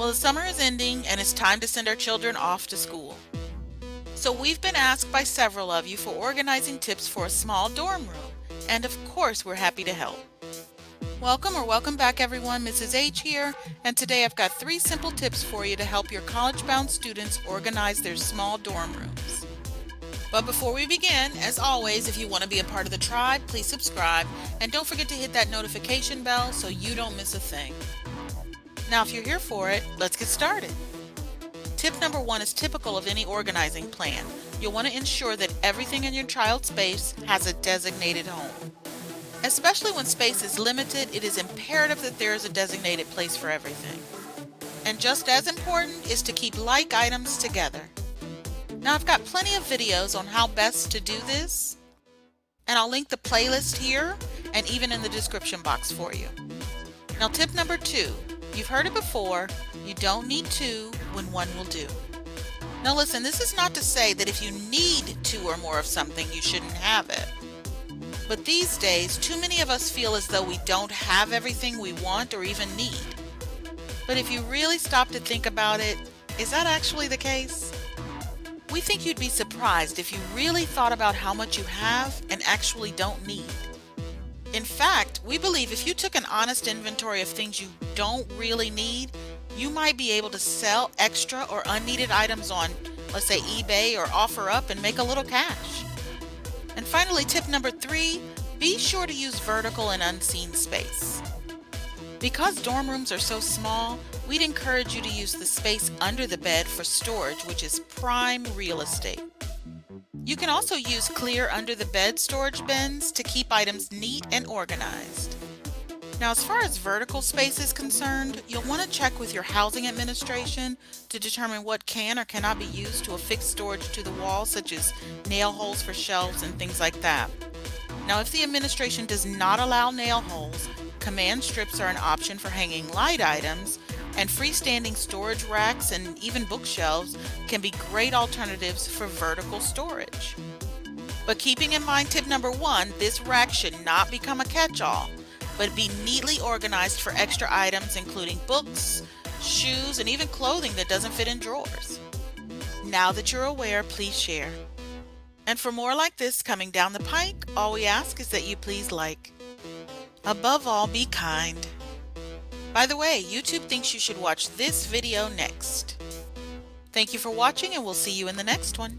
Well, the summer is ending and it's time to send our children off to school. So we've been asked by several of you for organizing tips for a small dorm room, and of course we're happy to help. Welcome back everyone, Mrs. H here, and today I've got 3 simple tips for you to help your college-bound students organize their small dorm rooms. But before we begin, as always, if you want to be a part of the tribe, please subscribe, and don't forget to hit that notification bell so you don't miss a thing. Now if you're here for it, let's get started. Tip number 1 is typical of any organizing plan. You'll want to ensure that everything in your child's space has a designated home. Especially when space is limited, it is imperative that there is a designated place for everything. And just as important is to keep like items together. Now I've got plenty of videos on how best to do this, and I'll link the playlist here and even in the description box for you. Now tip number 2. You've heard it before, you don't need 2 when 1 will do. Now listen, this is not to say that if you need 2 or more of something, you shouldn't have it. But these days, too many of us feel as though we don't have everything we want or even need. But if you really stop to think about it, is that actually the case? We think you'd be surprised if you really thought about how much you have and actually don't need. In fact, we believe if you took an honest inventory of things you don't really need, you might be able to sell extra or unneeded items on, let's say, eBay or OfferUp and make a little cash. And finally, tip number 3, be sure to use vertical and unseen space. Because dorm rooms are so small, we'd encourage you to use the space under the bed for storage, which is prime real estate. You can also use clear under the bed storage bins to keep items neat and organized. Now, as far as vertical space is concerned, you'll want to check with your housing administration to determine what can or cannot be used to affix storage to the wall, such as nail holes for shelves and things like that. Now, if the administration does not allow nail holes, command strips are an option for hanging light items, and freestanding storage racks and even bookshelves can be great alternatives for vertical storage. But keeping in mind tip number 1, this rack should not become a catch-all, but be neatly organized for extra items including books, shoes, and even clothing that doesn't fit in drawers. Now that you're aware, please share. And for more like this coming down the pike, all we ask is that you please like. Above all, be kind. By the way, YouTube thinks you should watch this video next. Thank you for watching, and we'll see you in the next one.